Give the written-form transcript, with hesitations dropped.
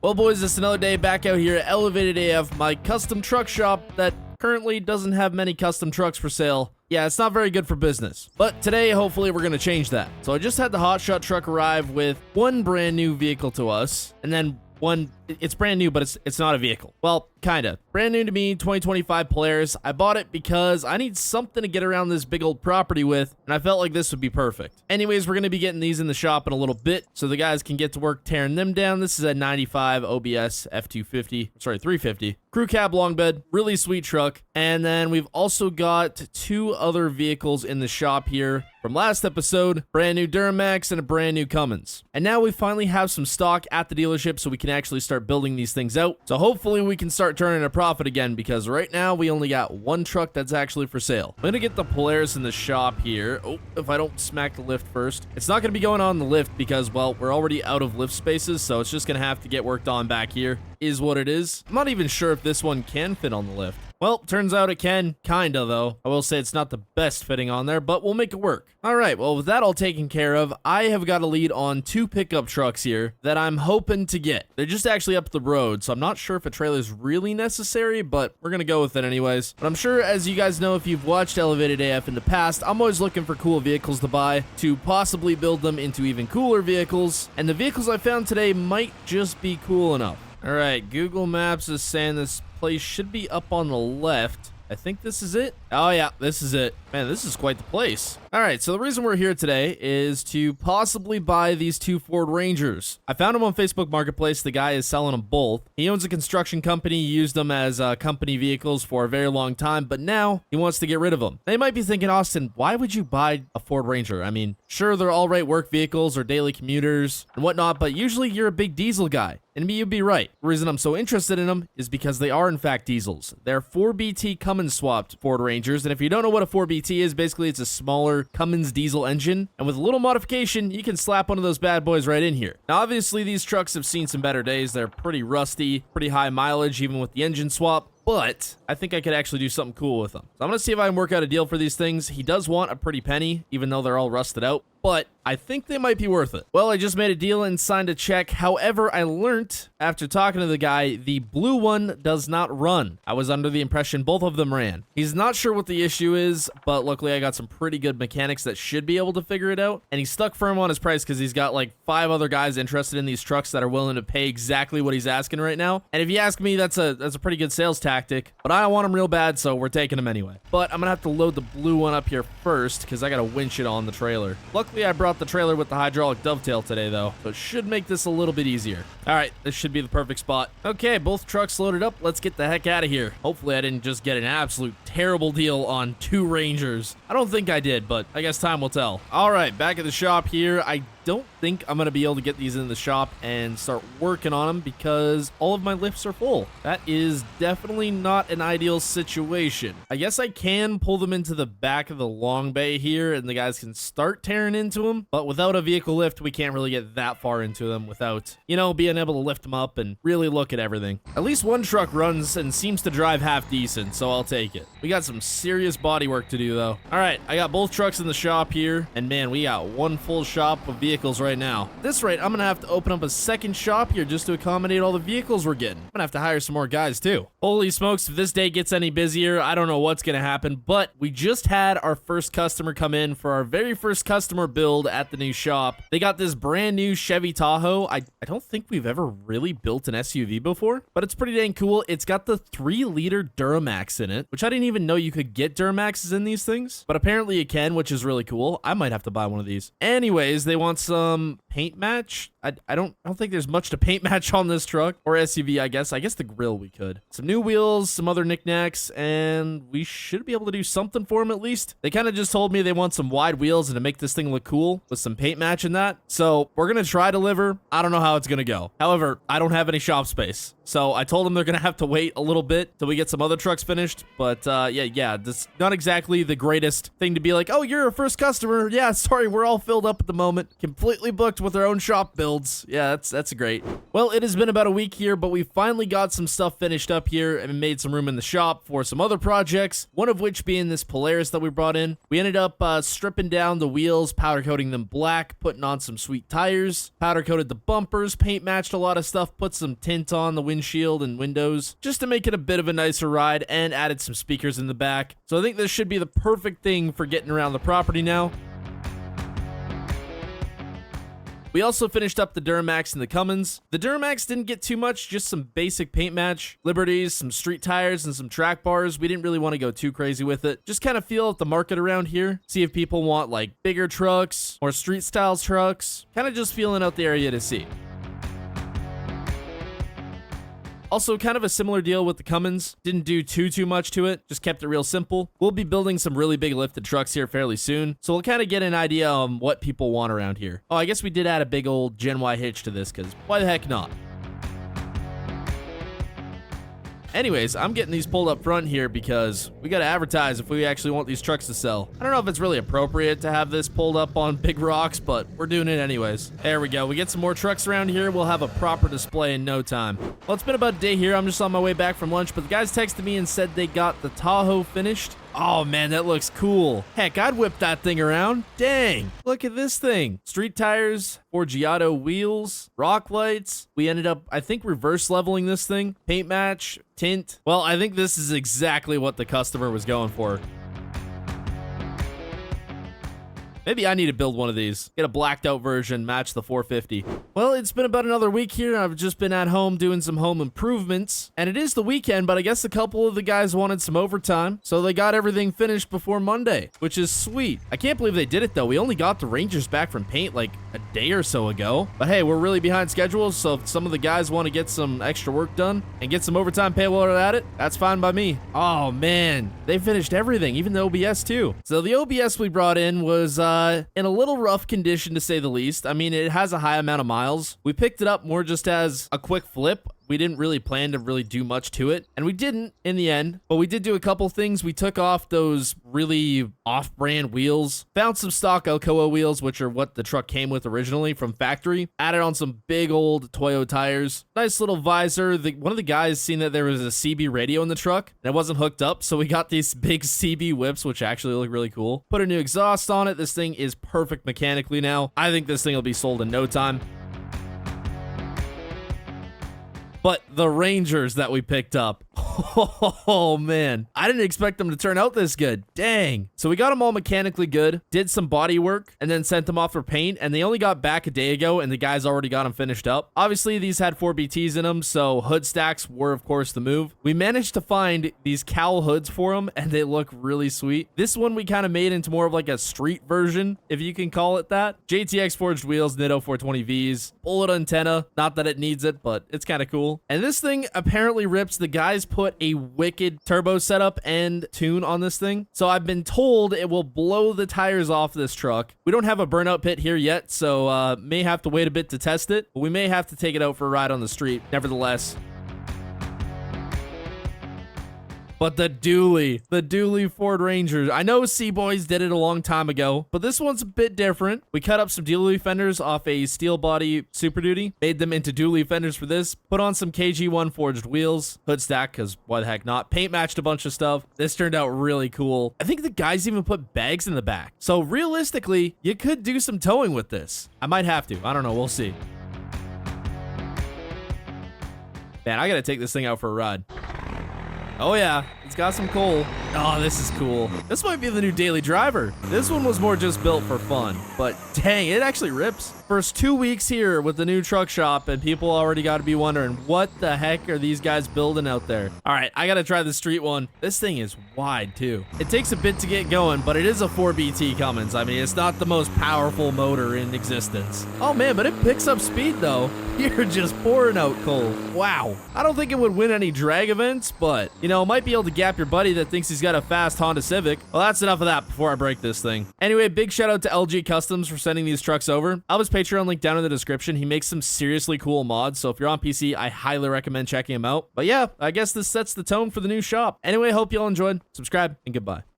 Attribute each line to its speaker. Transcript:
Speaker 1: Well, boys, it's another day back out here at Elevated AF, my custom truck shop that currently doesn't have many custom trucks for sale. Yeah, it's not very good for business. But today, hopefully, we're going to change that. So I just had the hotshot truck arrive with one brand new vehicle to us, and then one, it's brand new, but it's not a vehicle. Well, kinda. Brand new to me, 2025 Polaris. I bought it because I need something to get around this big old property with, and I felt like this would be perfect. Anyways, we're gonna be getting these in the shop in a little bit, so the guys can get to work tearing them down. This is a 95 OBS F250, sorry, 350. Crew cab long bed, really sweet truck. And then we've also got two other vehicles in the shop here from last episode, brand new Duramax and a brand new Cummins. And now we finally have some stock at the dealership so we can actually start building these things out. So hopefully we can start turning a profit again, because right now we only got one truck that's actually for sale. I'm gonna get the Polaris in the shop here. Oh, if I don't smack the lift first. It's not gonna be going on the lift because, well, we're already out of lift spaces, so it's just gonna have to get worked on back here, is what it is. I'm not even sure if this one can fit on the lift. Well, turns out it can, kinda though. I will say it's not the best fitting on there, but we'll make it work. Alright, well with that all taken care of, I have got a lead on two pickup trucks here that I'm hoping to get. They're just actually up the road, so I'm not sure if a trailer is really necessary, but we're gonna go with it anyways. But I'm sure, as you guys know if you've watched Elevated AF in the past, I'm always looking for cool vehicles to buy to possibly build them into even cooler vehicles, and the vehicles I found today might just be cool enough. Alright, Google Maps is saying this place should be up on the left. I think this is it. Oh yeah, this is it. Man, this is quite the place. All right, so the reason we're here today is to possibly buy these two Ford Rangers. I found them on Facebook Marketplace. The guy is selling them both. He owns a construction company. He used them as company vehicles for a very long time, but now he wants to get rid of them. Now, you might be thinking, Austin, why would you buy a Ford Ranger? I mean, sure, they're all right work vehicles or daily commuters and whatnot, but usually you're a big diesel guy. And you'd be right. The reason I'm so interested in them is because they are in fact diesels. They're 4BT Cummins swapped Ford Rangers, and if you don't know what a 4BT is, basically it's a smaller Cummins diesel engine, and with a little modification, you can slap one of those bad boys right in here. Now, obviously, these trucks have seen some better days. They're pretty rusty, pretty high mileage, even with the engine swap. But I think I could actually do something cool with them. So I'm going to see if I can work out a deal for these things. He does want a pretty penny, even though they're all rusted out. But I think they might be worth it. Well, I just made a deal and signed a check. However, I learned after talking to the guy, the blue one does not run. I was under the impression both of them ran. He's not sure what the issue is, but luckily I got some pretty good mechanics that should be able to figure it out. And he's stuck firm on his price because he's got like 5 other guys interested in these trucks that are willing to pay exactly what he's asking right now. And if you ask me, that's a pretty good sales tactic. But I don't want them real bad, so we're taking them anyway. But I'm gonna have to load the blue one up here first because I gotta winch it on the trailer. Luckily, I brought the trailer with the hydraulic dovetail today, though, so it should make this a little bit easier. All right, this should be the perfect spot. Okay, both trucks loaded up. Let's get the heck out of here. Hopefully, I didn't just get an absolute terrible deal on 2 Rangers. I don't think I did, but I guess time will tell. All right, back at the shop here. I don't think I'm going to be able to get these in the shop and start working on them because all of my lifts are full. That is definitely not an ideal situation. I guess I can pull them into the back of the long bay here and the guys can start tearing into them, but without a vehicle lift, we can't really get that far into them without, you know, being able to lift them up and really look at everything. At least one truck runs and seems to drive half decent, so I'll take it. We got some serious body work to do, though. All right, I got both trucks in the shop here, and man, we got one full shop of vehicles right now. At this rate, I'm gonna have to open up a second shop here just to accommodate all the vehicles we're getting. I'm gonna have to hire some more guys too. Holy smokes, if this day gets any busier, I don't know what's gonna happen, but we just had our first customer come in for our very first customer build at the new shop. They got this brand new Chevy Tahoe. I don't think we've ever really built an SUV before, but it's pretty dang cool. It's got the 3-liter Duramax in it, which I didn't even know you could get Duramaxes in these things, but apparently you can, which is really cool. I might have to buy one of these. Anyways, they want some paint match. I don't think there's much to paint match on this truck or SUV. I guess the grill we could. Some new wheels, some other knickknacks, and we should be able to do something for them at least. They kind of just told me they want some wide wheels and to make this thing look cool with some paint match in that. So we're gonna try deliver. I don't know how it's gonna go. However, I don't have any shop space, so I told them they're gonna have to wait a little bit till we get some other trucks finished. But yeah, this not exactly the greatest thing to be like, oh, you're a first customer. Yeah, sorry, we're all filled up at the moment. completely booked with our own shop builds. Yeah, that's great. Well, it has been about a week here, but we finally got some stuff finished up here and made some room in the shop for some other projects, one of which being this Polaris that we brought in. We ended up stripping down the wheels, powder coating them black, putting on some sweet tires, powder coated the bumpers, paint matched a lot of stuff, put some tint on the windshield and windows just to make it a bit of a nicer ride, and added some speakers in the back. So I think this should be the perfect thing for getting around the property now. We also finished up the Duramax and the Cummins. The Duramax didn't get too much, just some basic paint match, Liberties, some street tires, and some track bars. We didn't really want to go too crazy with it. Just kind of feel out the market around here. See if people want like bigger trucks or street style trucks. Kind of just feeling out the area to see. Also, kind of a similar deal with the Cummins. Didn't do too much to it. Just kept it real simple. We'll be building some really big lifted trucks here fairly soon. So we'll kind of get an idea on what people want around here. Oh, I guess we did add a big old Gen Y hitch to this because why the heck not? Anyways, I'm getting these pulled up front here because we got to advertise if we actually want these trucks to sell. I don't know if it's really appropriate to have this pulled up on big rocks, but we're doing it anyways. There we go. We get some more trucks around here. We'll have a proper display in no time. Well, it's been about a day here. I'm just on my way back from lunch, but the guys texted me and said they got the Tahoe finished. Oh man, that looks cool. Heck, I'd whip that thing around. Dang, look at this thing. Street tires, Forgiato wheels, rock lights. We ended up, I think, reverse leveling this thing. Paint match, tint. Well, I think this is exactly what the customer was going for. Maybe I need to build one of these. Get a blacked out version, match the 450. Well, it's been about another week here. I've just been at home doing some home improvements. And it is the weekend, but I guess a couple of the guys wanted some overtime. So they got everything finished before Monday, which is sweet. I can't believe they did it though. We only got the Rangers back from paint like a day or so ago. But hey, we're really behind schedule. So if some of the guys want to get some extra work done and get some overtime pay while they're at it, that's fine by me. Oh man, they finished everything, even the OBS too. So the OBS we brought in was in a little rough condition to say the least. I mean, it has a high amount of miles. We picked it up more just as a quick flip. We didn't really plan to really do much to it, and we didn't in the end, but we did do a couple things. We took off those really off-brand wheels, found some stock Alcoa wheels, which are what the truck came with originally from factory, added on some big old Toyo tires, nice little visor. One of the guys seen that there was a CB radio in the truck, and it wasn't hooked up, so we got these big CB whips, which actually look really cool. Put a new exhaust on it. This thing is perfect mechanically now. I think this thing will be sold in no time. But the Rangers that we picked up, oh man, I didn't expect them to turn out this good. Dang. So we got them all mechanically good, did some body work, and then sent them off for paint, and they only got back a day ago, and the guys already got them finished up. Obviously, these had 4BTs in them, so hood stacks were, of course, the move. We managed to find these cowl hoods for them, and they look really sweet. This one we kind of made into more of like a street version, if you can call it that. JTX forged wheels, Nitto 420Vs, bullet antenna. Not that it needs it, but it's kind of cool. And this thing apparently rips. The guys put a wicked turbo setup and tune on this thing. So I've been told it will blow the tires off this truck. We don't have a burnout pit here yet, so may have to wait a bit to test it. But we may have to take it out for a ride on the street, nevertheless. But the dually Ford Ranger. I know C-Boys did it a long time ago, but this one's a bit different. We cut up some dually fenders off a steel body Super Duty, made them into dually fenders for this, put on some KG1 forged wheels, hood stack, because why the heck not, paint matched a bunch of stuff. This turned out really cool. I think the guys even put bags in the back. So realistically, you could do some towing with this. I might have to. I don't know. We'll see. Man, I gotta take this thing out for a ride. Oh yeah, it's got some coal. Oh, this is cool. This might be the new daily driver. This one was more just built for fun, but dang, it actually rips. First 2 weeks here with the new truck shop, and people already got to be wondering, what the heck are these guys building out there? All right, I got to try the street one. This thing is wide too. It takes a bit to get going, but it is a 4BT Cummins. I mean, it's not the most powerful motor in existence. Oh man, but it picks up speed though. You're just pouring out coal. Wow. I don't think it would win any drag events, but you know, might be able to gap your buddy that thinks he's got a fast Honda Civic. Well, that's enough of that before I break this thing. Anyway, big shout out to LG Customs for sending these trucks over. I'll have his Patreon link down in the description. He makes some seriously cool mods, so if you're on PC, I highly recommend checking him out. But yeah, I guess this sets the tone for the new shop. Anyway, hope y'all enjoyed. Subscribe, and goodbye.